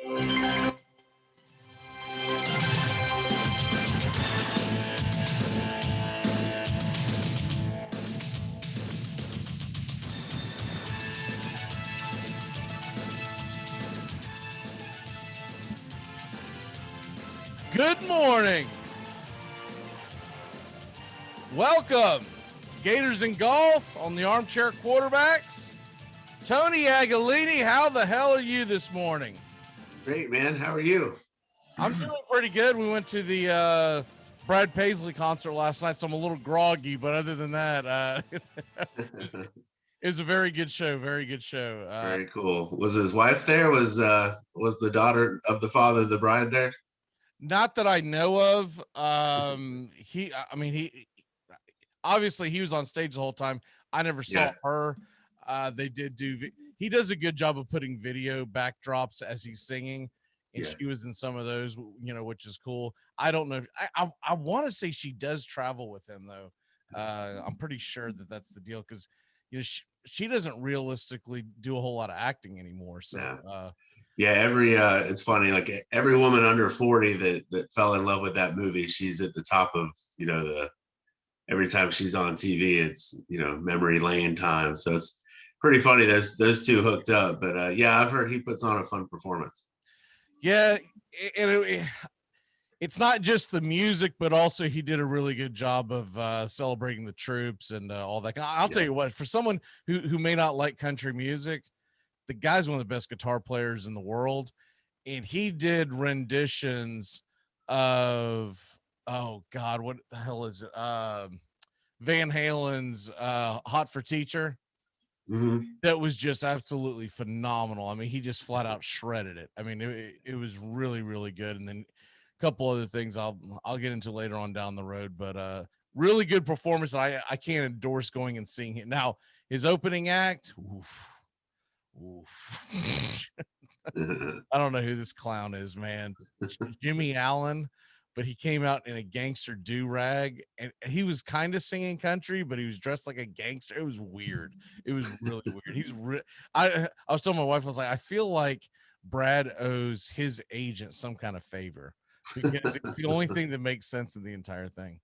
Good morning. Welcome to Gators and Golf on the Armchair Quarterbacks. Tony Aguilini, how the hell are you this morning? Great, man. How are you? I'm doing pretty good. We went to the Brad Paisley concert last night, so I'm a little groggy, but other than that, it was a very good show. Very good show. Very cool. Was his wife there? Was the daughter of the father of the bride there? Not that I know of. He obviously he was on stage the whole time. I never saw her. They did he does a good job of putting video backdrops as he's singing, and she was in some of those, which is cool. I don't know. I want to say she does travel with him though. I'm pretty sure that's the deal because she doesn't realistically do a whole lot of acting anymore. So it's funny, like every woman under 40 that fell in love with that movie, she's at the top of every time she's on TV, it's memory lane time. So it's pretty funny those two hooked up. But I've heard he puts on a fun performance. Yeah, and it's not just the music, but also he did a really good job of celebrating the troops and all that. I'll tell you what, for someone who may not like country music, the guy's one of the best guitar players in the world, and he did renditions of God, what the hell is it? Van Halen's Hot for Teacher. Mm-hmm. That was just absolutely phenomenal. I mean, he just flat out shredded it. I mean, it was really, really good. And then a couple other things I'll get into later on down the road, but really good performance. I can't endorse going and seeing it. Now, his opening act, oof. I don't know who this clown is, man. Jimmy Allen, but he came out in a gangster do-rag, and he was kind of singing country, but he was dressed like a gangster. It was weird. It was really weird. I was telling my wife, I was like, I feel like Brad owes his agent some kind of favor because it's the only thing that makes sense in the entire thing.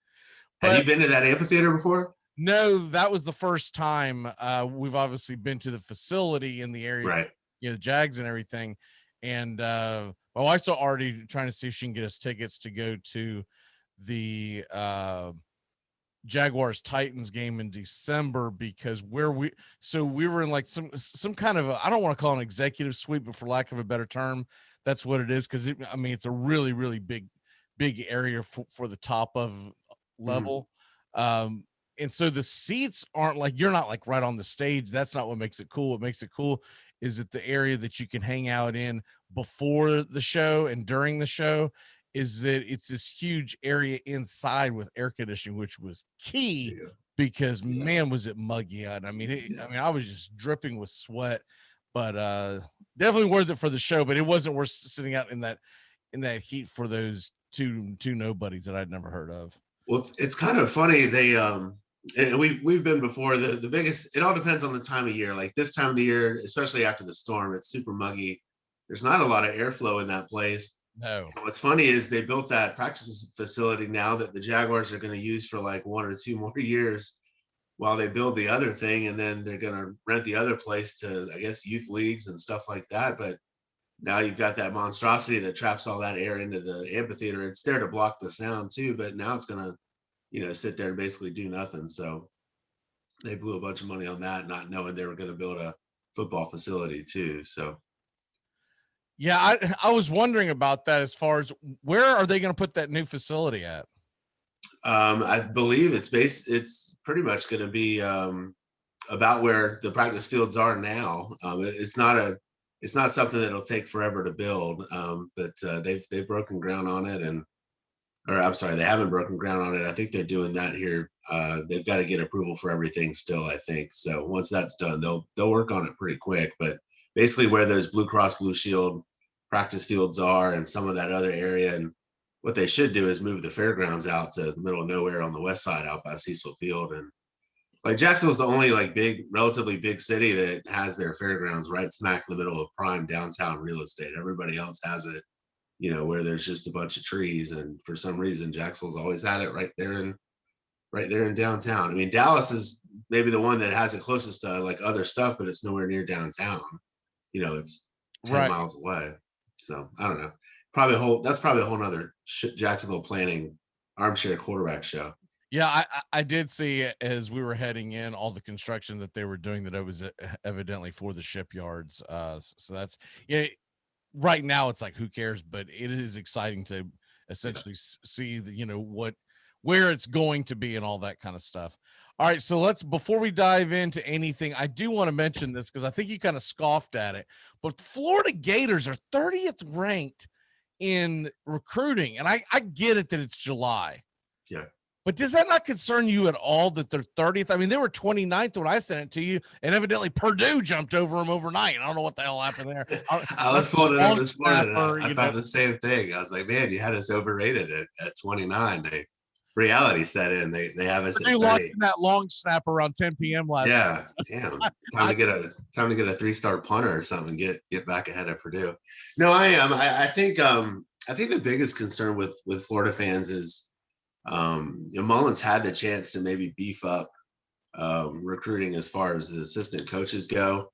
Have you been to that amphitheater before? No, that was the first time. We've obviously been to the facility in the area, right? The Jags and everything. And my wife's already trying to see if she can get us tickets to go to the Jaguars Titans game in December, because we were in like some kind of I don't want to call it an executive suite, but for lack of a better term, that's what it is. Because it's a really, really big area for the top of level. Mm-hmm. And so the seats aren't like, you're not like right on the stage. That's not what makes it cool. What makes it cool is that the area that you can hang out in before the show and during the show is that it's this huge area inside with air conditioning, which was key because man, was it muggy out. I mean, I was just dripping with sweat, but definitely worth it for the show, but it wasn't worth sitting out in that heat for those two nobodies that I'd never heard of. Well, it's kind of funny. They and we've been before. The biggest, it all depends on the time of year. Like this time of the year, especially after the storm, it's super muggy. There's not a lot of airflow in that place. No. And what's funny is they built that practice facility now that the Jaguars are going to use for like 1 or 2 more years while they build the other thing, and then they're going to rent the other place to, I guess, youth leagues and stuff like that. But now you've got that monstrosity that traps all that air into the amphitheater. It's there to block the sound too, but now it's going to sit there and basically do nothing. So they blew a bunch of money on that, not knowing they were going to build a football facility too. So yeah, I was wondering about that, as far as where are they going to put that new facility at? I believe it's pretty much going to be about where the practice fields are now. It's not something that'll take forever to build, but they've broken ground on it, they haven't broken ground on it. I think they're doing that here. They've got to get approval for everything still, I think. So once that's done, they'll work on it pretty quick. But basically where those Blue Cross Blue Shield practice fields are and some of that other area, and what they should do is move the fairgrounds out to the middle of nowhere on the west side out by Cecil Field and like Jacksonville's the only like relatively big city that has their fairgrounds right smack in the middle of prime downtown real estate. Everybody else has it, where there's just a bunch of trees, and for some reason Jacksonville's always had it right there in downtown. I mean, Dallas is maybe the one that has it closest to like other stuff, but it's nowhere near downtown. It's 10 Right. miles away. So I don't know. That's probably a whole nother Jacksonville planning armchair quarterback show. Yeah, I did see it as we were heading in, all the construction that they were doing, that it was evidently for the shipyards. So that's, yeah. Right now, it's like, who cares? But it is exciting to essentially see where it's going to be and all that kind of stuff. All right, so before we dive into anything, I do want to mention this because I think you kind of scoffed at it, but Florida Gators are 30th ranked in recruiting, and I get it that it's July. Yeah. But does that not concern you at all that they're 30th? I mean, they were 29th when I sent it to you, and evidently Purdue jumped over them overnight. I don't know what the hell happened there. I was pulling it up this morning. Snapper, I thought the same thing. I was like, man, you had us overrated at 29. Reality set in. They have us Purdue at lost 30. in that long snap around 10 p.m. last night. Yeah, damn. Time to get a 3-star punter or something. Get back ahead of Purdue. No, I am. I think the biggest concern with Florida fans is Mullins had the chance to maybe beef up recruiting as far as the assistant coaches go.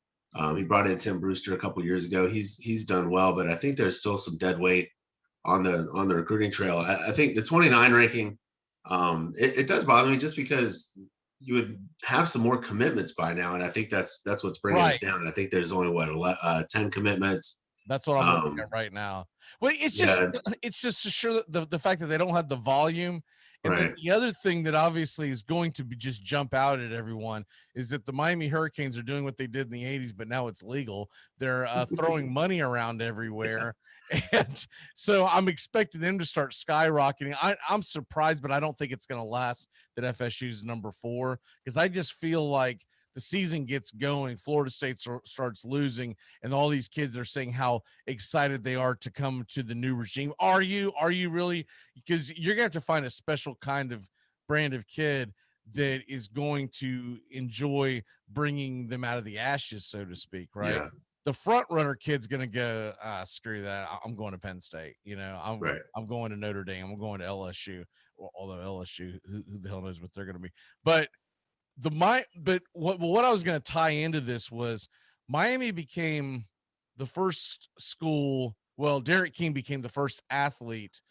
He brought in Tim Brewster a couple years ago. He's done well, but I think there's still some dead weight on the recruiting trail. I think the 29 ranking, it does bother me just because you would have some more commitments by now, and I think that's what's bringing it down. I think there's only 10 commitments. That's what I'm looking at right now. Well, it's just to sure the fact that they don't have the volume. And Right. then the other thing that obviously is going to be just jump out at everyone is that the Miami Hurricanes are doing what they did in the 80s, but now it's legal. They're throwing money around everywhere. And so I'm expecting them to start skyrocketing. I'm surprised, but I don't think it's going to last that FSU's number 4, because I just feel like the season gets going, Florida State starts losing, and all these kids are saying how excited they are to come to the new regime. Are you really? Because you're going to have to find a special kind of brand of kid that is going to enjoy bringing them out of the ashes, so to speak, right? Yeah. The front runner kid's going to go, screw that. I'm going to Penn State. I'm going to Notre Dame. I'm going to LSU. Although LSU, who the hell knows what they're going to be. But what I was going to tie into this was Miami became the first school. Well, Derrick King became the first athlete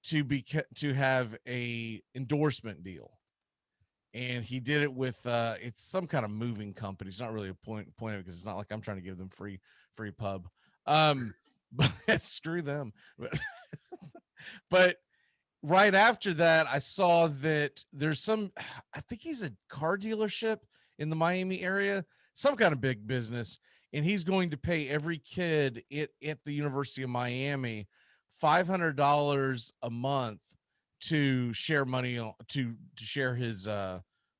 to have a endorsement deal. And he did it with it's some kind of moving company. It's not really a point of it, because it's not like I'm trying to give them free pub. But screw them. But right after that, I saw that there's I think he's a car dealership in the Miami area, some kind of big business, and he's going to pay every kid at the University of Miami $500 a month to share money to share his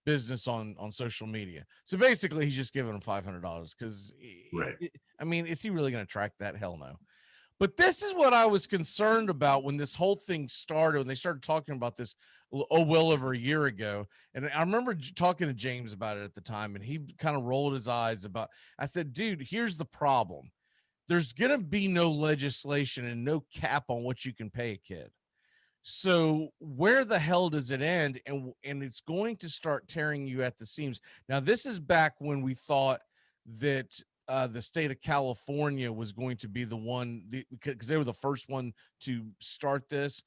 business on social media. So basically, he's just giving them $500 because, right. I mean, is he really going to track that? Hell no. But this is what I was concerned about when this whole thing started, when they started talking about this, well over a year ago. And I remember talking to James about it at the time, and he kind of rolled his eyes I said, dude, here's the problem. There's going to be no legislation and no cap on what you can pay a kid. So where the hell does it end? And it's going to start tearing you at the seams. Now, this is back when we thought that the state of California was going to be the one, because they were the first one to start this.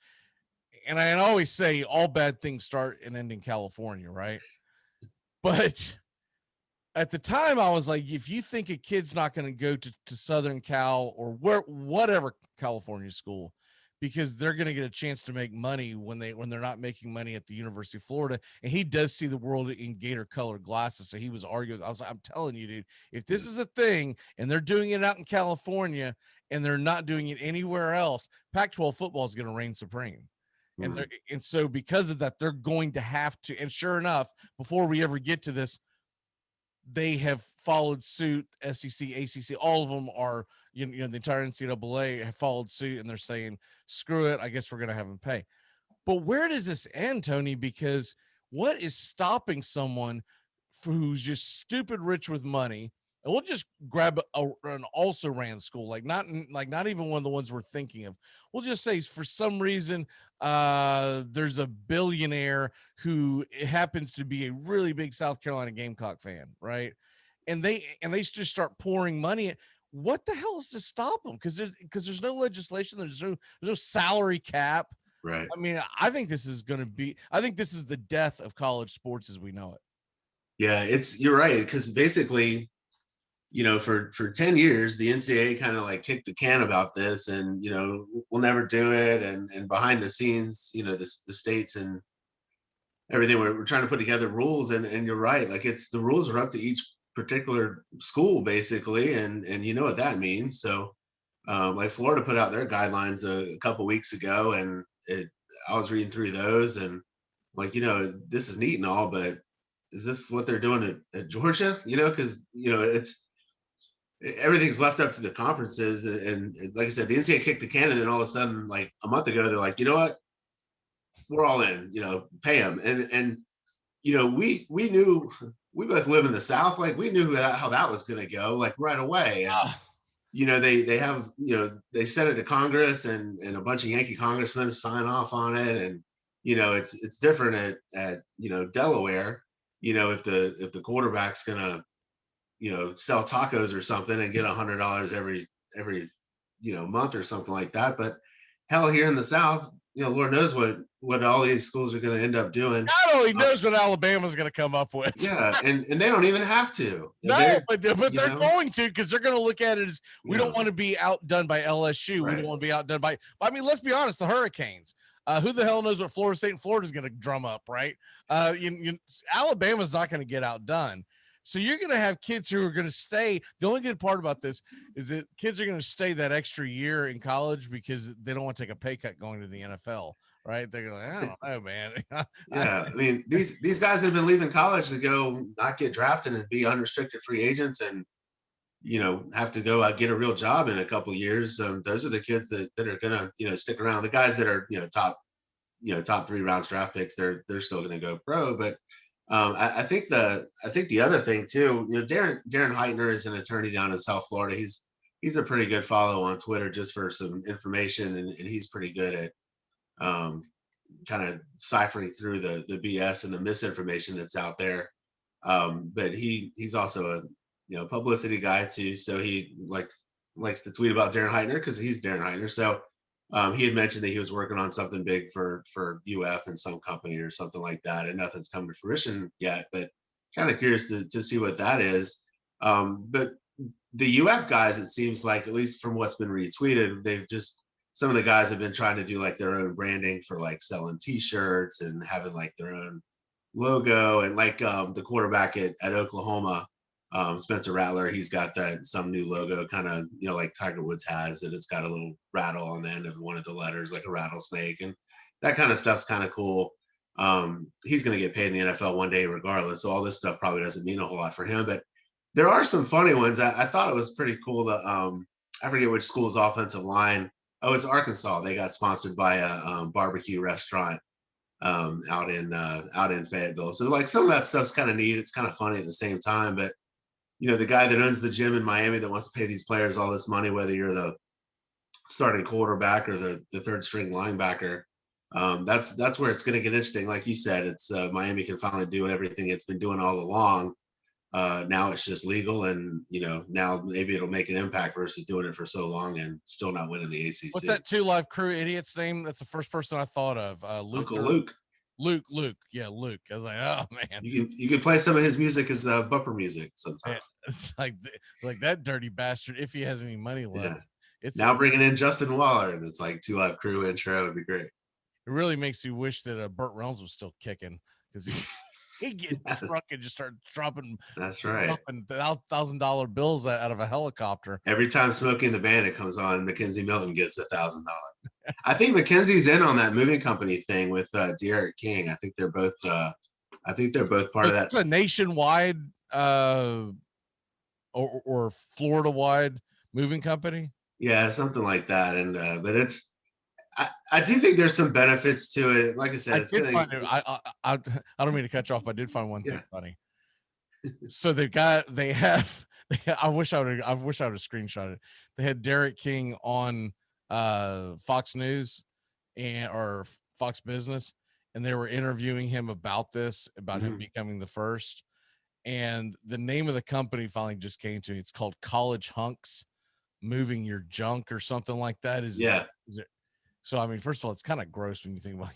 And I always say all bad things start and end in California, right? But at the time, I was like, if you think a kid's not going to go to Southern Cal or whatever California school, because they're going to get a chance to make money when they're not making money at the University of Florida. And he does see the world in gator colored glasses. So he was arguing. I was like, I'm telling you, dude, if this is a thing and they're doing it out in California and they're not doing it anywhere else, Pac-12 football is going to reign supreme. Mm-hmm. And so because of that, they're going to have to, and sure enough, before we ever get to this, they have followed suit. SEC, ACC, all of them are, the entire NCAA have followed suit, and they're saying, screw it, I guess we're going to have them pay. But where does this end, Tony? Because what is stopping someone who's just stupid rich with money, and we'll just grab an also ran school, like not even one of the ones we're thinking of. We'll just say for some reason there's a billionaire who happens to be a really big South Carolina Gamecock fan, right? And they just start pouring money. What the hell is to stop them? Because there's no legislation, there's no salary cap. Right. I mean, I think this is the death of college sports as we know it. Yeah, you're right, because basically, for 10 years, the NCAA kind of like kicked the can about this, and we'll never do it. And behind the scenes, the states and everything, we're trying to put together rules. And you're right, like the rules are up to each particular school basically, and you know what that means. So like Florida put out their guidelines a couple weeks ago, and I was reading through those, and like, this is neat and all, but is this what they're doing at Georgia? Because everything's left up to the conferences, and like I said, the NCAA kicked the can, and then all of a sudden, like a month ago, they're like, you know what, we're all in, pay them. And we knew, we both live in the South, like we knew how that was going to go, like right away. And they have, they sent it to Congress, and a bunch of Yankee congressmen sign off on it. And it's different at Delaware. If the quarterback's gonna sell tacos or something and get $100 every month or something like that. But hell, here in the South, Lord knows what all these schools are going to end up doing. God only knows what Alabama's going to come up with. Yeah, and they don't even have to. No, but they're going to, because they're going to look at it as, we don't want to be outdone by LSU. Right. We don't want to be outdone by. I mean, let's be honest, the Hurricanes. Who the hell knows what Florida State and Florida is going to drum up, right? Alabama's not going to get outdone. So you're going to have kids who are going to stay. The only good part about this is that kids are going to stay that extra year in college because they don't want to take a pay cut going to the NFL, right? They're like, I don't know, man. Yeah, I mean, these guys have been leaving college to go not get drafted and be unrestricted free agents, and have to go get a real job in a couple of years. Those are the kids that are going to stick around. The guys that are top 3 rounds draft picks, they're still going to go pro. But I think the other thing too, Darren Heitner is an attorney down in South Florida. He's a pretty good follow on Twitter just for some information, and he's pretty good at kind of ciphering through the BS and the misinformation that's out there. But he's also a publicity guy too, so he likes to tweet about Darren Heitner because he's Darren Heitner. So he had mentioned that he was working on something big for UF and some company or something like that, and nothing's come to fruition yet, but kind of curious to see what that is. But the UF guys, it seems like, at least from what's been retweeted, some of the guys have been trying to do like their own branding for like selling t-shirts and having like their own logo, and like the quarterback at Oklahoma, Spencer Rattler, he's got some new logo, kind of like Tiger Woods has, and it's got a little rattle on the end of one of the letters, like a rattlesnake, and that kind of stuff's kind of cool. He's going to get paid in the NFL one day regardless, so all this stuff probably doesn't mean a whole lot for him. But there are some funny ones. I thought it was pretty cool that I forget which school's offensive line. Oh, it's Arkansas. They got sponsored by a barbecue restaurant out in Fayetteville. So like some of that stuff's kind of neat. It's kind of funny at the same time. But the guy that owns the gym in Miami that wants to pay these players all this money, whether you're the starting quarterback or the third string linebacker, that's where it's going to get interesting. Like you said, it's Miami can finally do everything it's been doing all along. Now it's just legal, and now maybe it'll make an impact versus doing it for so long and still not winning the ACC. What's that 2 Live Crew idiot's name? That's the first person I thought of. Uncle Luke. Luke. Yeah, Luke. I was like, oh man. You can play some of his music as bumper music sometimes. Yeah, it's like that dirty bastard, if he has any money left. Yeah. It's now bringing in Justin Waller, and it's like 2 Live Crew intro would be great. It really makes you wish that Burt Reynolds was still kicking, because he get drunk and just start dropping. That's right. Dropping $1,000 bills out of a helicopter. Every time Smokey and the Bandit comes on, Mackenzie Milton gets $1,000. I think Mackenzie's in on that moving company thing with Derrick King. I think they're both. Part of that. It's a nationwide or Florida-wide moving company. Yeah, something like that. And but it's. I do think there's some benefits to it. Like I said, I don't mean to cut you off, but I did find one thing funny. So I wish I would have screenshot it. They had Derrick King on Fox News or Fox Business, and they were interviewing him about him becoming the first. And the name of the company finally just came to me. It's called College Hunks Moving Your Junk or something like that. Is it? So I mean, first of all, it's kind of gross when you think about,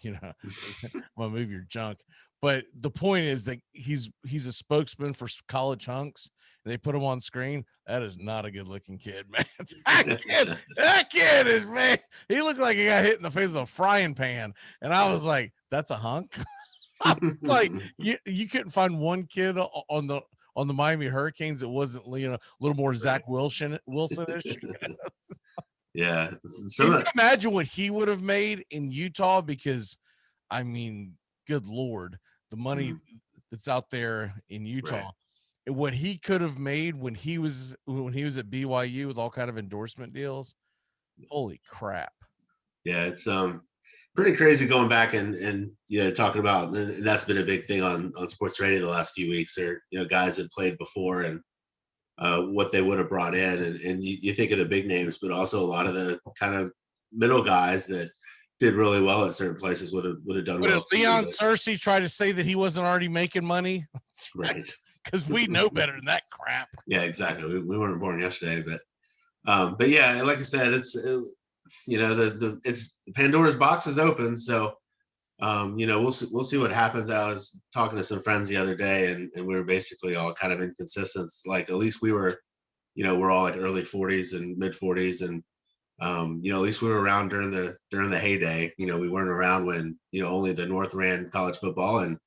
want to move your junk. But the point is that he's a spokesman for College Hunks. And they put him on screen. That is not a good looking kid, man. that kid is, man. He looked like he got hit in the face with a frying pan. And I was like, that's a hunk. Like you couldn't find one kid on the Miami Hurricanes that wasn't, a little more Zach Wilson-ish. Yeah. Can you imagine what he would have made in Utah? Because I mean, good Lord, the money that's out there in Utah, what he could have made when he was at BYU with all kind of endorsement deals. Holy crap. Yeah, it's pretty crazy going back and talking about, and that's been a big thing on sports radio the last few weeks. Or guys that played before and what they would have brought in, and you think of the big names, but also a lot of the kind of middle guys that did really well at certain places would have done well. Leon Cersei tried to say that he wasn't already making money, right? Because we know better than that crap. Yeah, exactly. We weren't born yesterday, but yeah, like I said, it's it's Pandora's box is open, so we'll see what happens. I was talking to some friends the other day, and we were basically all kind of inconsistent. Like at least we were, we're all like early 40s and mid 40s, and at least we were around during the heyday. We weren't around when only the North ran college football, and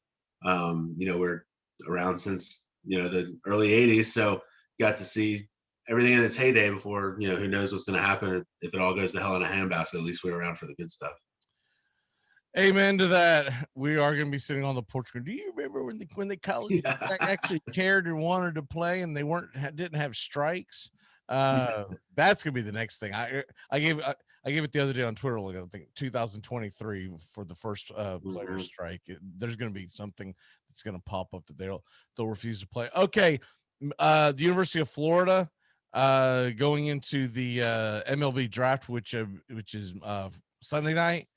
we're around since the early 80s, so got to see everything in its heyday before who knows what's going to happen if it all goes to hell in a handbasket. At least we're around for the good stuff. Amen to that. We are going to be sitting on the porch. Do you remember when the college actually cared and wanted to play, and they didn't have strikes? That's going to be the next thing. I gave it the other day on Twitter. Like, I think 2023 for the first player strike. There's going to be something that's going to pop up that they'll refuse to play. Okay, the University of Florida going into the MLB draft, which is Sunday night.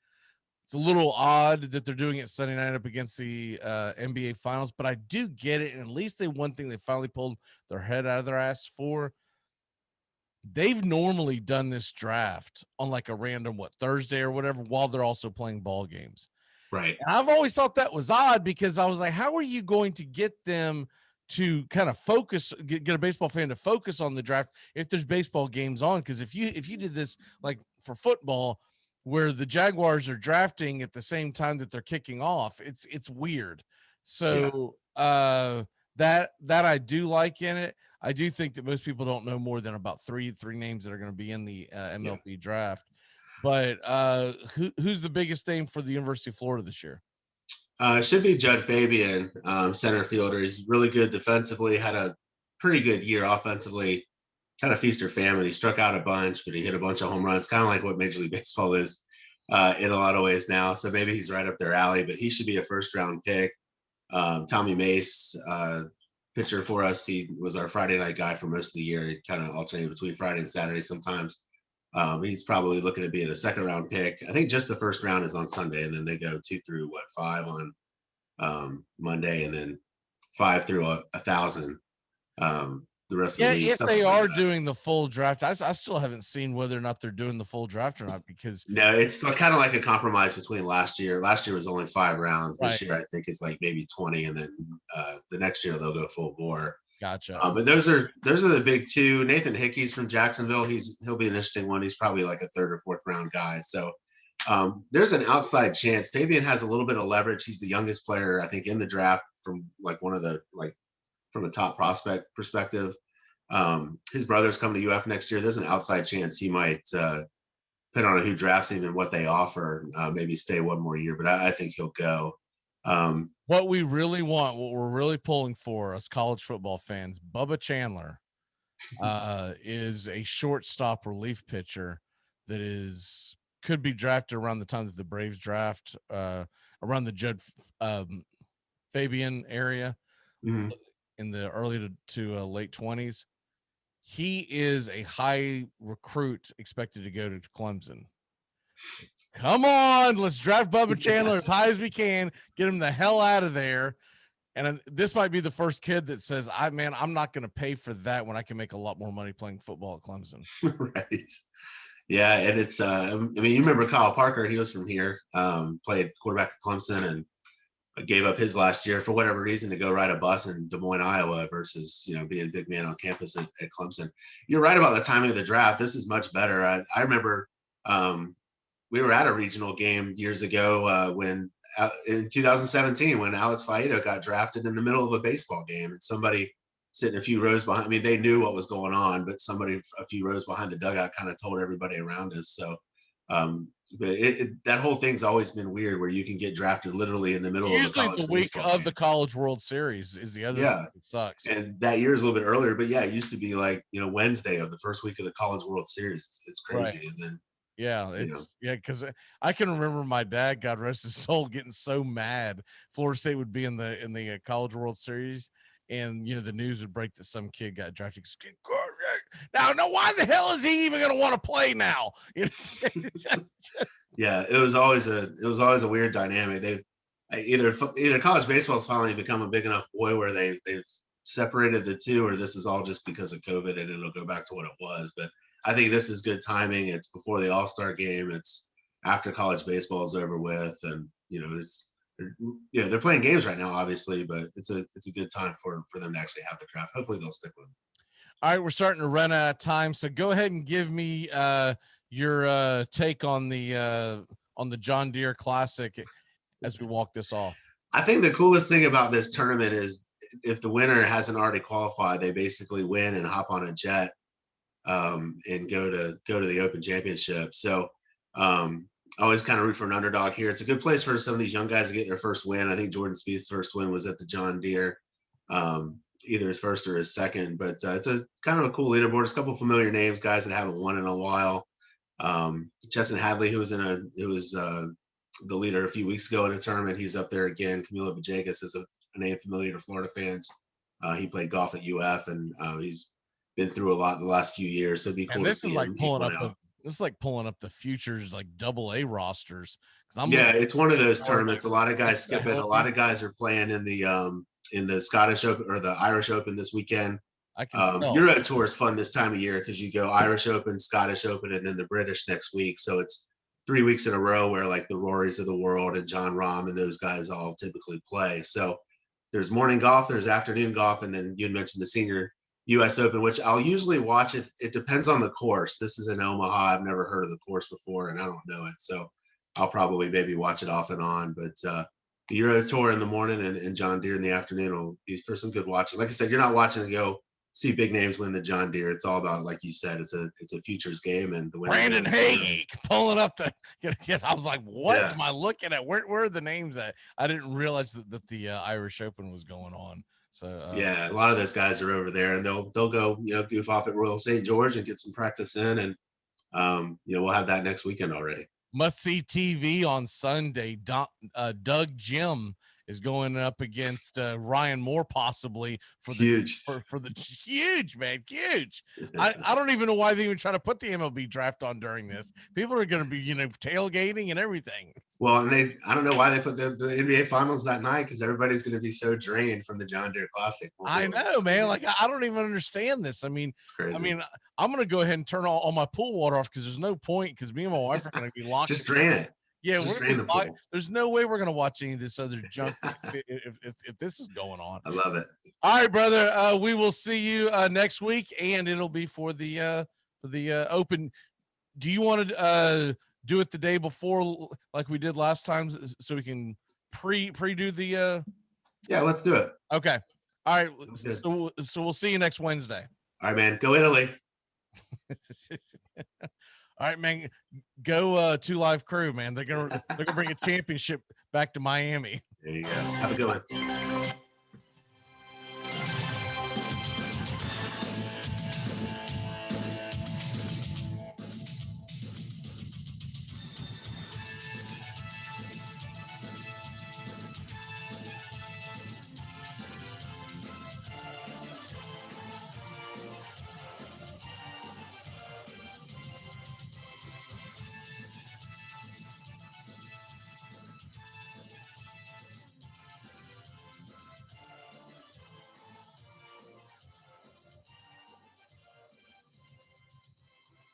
It's a little odd that they're doing it Sunday night up against the NBA Finals, but I do get it. And at least one thing they finally pulled their head out of their ass for. They've normally done this draft on like a random Thursday or whatever, while they're also playing ball games. Right. And I've always thought that was odd, because I was like, how are you going to get them to kind of focus, get a baseball fan to focus on the draft if there's baseball games on? Because if you did this like for football, where the Jaguars are drafting at the same time that they're kicking off, it's weird. So that I do like in it. I do think that most people don't know more than about three names that are going to be in the MLB draft. But who's the biggest name for the University of Florida this year? It should be Judd Fabian, center fielder. He's really good defensively, had a pretty good year offensively, kind of feast or famine. He struck out a bunch, but he hit a bunch of home runs, kind of like what Major League Baseball is in a lot of ways now. So maybe he's right up their alley, but he should be a first-round pick. Tommy Mace, pitcher for us. He was our Friday night guy for most of the year. He kind of alternated between Friday and Saturday sometimes. He's probably looking to be in a second-round pick. I think just the first round is on Sunday, and then they go 2 through 5 on Monday, and then 5 through 1,000 the rest of the week. If they are doing the full draft, I still haven't seen whether or not they're doing the full draft or not, because no, it's kind of like a compromise between last year. Last year was only 5 rounds. This year, I think it's like maybe 20, and then the next year they'll go full bore. Gotcha. But those are the big two. Nathan Hickey's from Jacksonville. He'll be an interesting one. He's probably like a 3rd or 4th round guy. So there's an outside chance. Fabian has a little bit of leverage. He's the youngest player, I think, in the draft from from the top prospect perspective. His brother's coming to UF next year. There's an outside chance he might, depending on who drafts him and what they offer, maybe stay one more year, but I think he'll go. What we really want, what we're really pulling for us college football fans, Bubba Chandler is a shortstop relief pitcher that could be drafted around the time that the Braves draft, around the Judd Fabian area. Mm-hmm. in the early to late 20s. He is a high recruit expected to go to Clemson. Come on, let's draft Bubba Chandler as high as we can, get him the hell out of there. And this might be the first kid that says, I'm not going to pay for that when I can make a lot more money playing football at Clemson. Right. Yeah. And it's, I mean, you remember Kyle Parker, he was from here, played quarterback at Clemson and gave up his last year for whatever reason to go ride a bus in Des Moines, Iowa versus, being a big man on campus at Clemson. You're right about the timing of the draft. This is much better. I remember we were at a regional game years ago when in 2017 when Alex Faedo got drafted in the middle of a baseball game, and somebody sitting a few rows behind. I mean, they knew what was going on, but somebody a few rows behind the dugout kind of told everybody around us. So, but that whole thing's always been weird, where you can get drafted literally in the middle of a college the week baseball of game. the College World Series is the other. Yeah, it sucks. And that year is a little bit earlier, but yeah, it used to be like Wednesday of the first week of the College World Series. It's crazy, right. And then. Yeah, because I can remember my dad, God rest his soul, getting so mad Florida State would be in the College World Series, and the news would break that some kid got drafted. Now, why the hell is he even going to want to play now? Yeah, it was always a weird dynamic. They've either college baseball's finally become a big enough boy where they've separated the two, or this is all just because of COVID and it'll go back to what it was. But I think this is good timing. It's before the All-Star game. It's after college baseball is over with, and they're playing games right now, obviously, but it's a good time for them to actually have the draft. Hopefully, they'll stick with it. All right, we're starting to run out of time, so go ahead and give me your take on the John Deere Classic as we walk this off. I think the coolest thing about this tournament is if the winner hasn't already qualified, they basically win and hop on a jet and go to the Open Championship. So I always kind of root for an underdog here. It's a good place for some of these young guys to get their first win. I think Jordan Spieth's first win was at the John Deere, either his first or his second. But it's a kind of a cool leaderboard. There's a couple familiar names, guys that haven't won in a while. Chesson Hadley, who was the leader a few weeks ago in a tournament, he's up there again. Camilo Villegas is a name familiar to Florida fans. He played golf at UF, and he's been through a lot the last few years. So it'd be cool to see him. This is like pulling up the futures, like AA rosters. It's one of those tournaments. A lot of guys skip it. A lot of guys are playing in the Scottish Open or the Irish Open this weekend. Euro Tour is fun this time of year because you go Irish Open, Scottish Open, and then the British next week. So it's 3 weeks in a row where like the Rorys of the world and John Rahm and those guys all typically play. So there's morning golf, there's afternoon golf, and then you mentioned the senior US Open, which I'll usually watch. It depends on the course. This is in Omaha. I've never heard of the course before, and I don't know it. So I'll probably maybe watch it off and on. But the Euro Tour in the morning and John Deere in the afternoon will be for some good watching. Like I said, you're not watching to go see big names win the John Deere. It's all about, like you said, it's a futures game, and the winner. Brandon Hague pulling up the. I was like, what am I looking at? Where are the names at? I didn't realize that the Irish Open was going on. So a lot of those guys are over there, and they'll go goof off at Royal St. George and get some practice in, and we'll have that next weekend already. Must see TV on Sunday. Doug Jim is going up against Ryan Moore, possibly for the huge. I don't even know why they even try to put the MLB draft on during this. People are going to be tailgating and everything. Well, and I don't know why they put the NBA Finals that night, because everybody's going to be so drained from the John Deere Classic. I know, man. Like I don't even understand this. I mean, it's crazy. I mean, I'm going to go ahead and turn all my pool water off because there's no point, because me and my wife are going to be locked. Just drain it. Yeah, there's no way we're going to watch any of this other junk if this is going on. I love it. All right, brother. We will see you next week, and it'll be for the Open. Do you want to do it the day before, like we did last time, so we can pre-do the? Yeah, let's do it. Okay. All right. So we'll see you next Wednesday. All right, man. Go Italy. All right, man. Go 2 Live Crew, man. They're gonna bring a championship back to Miami. There you go. Have a good one.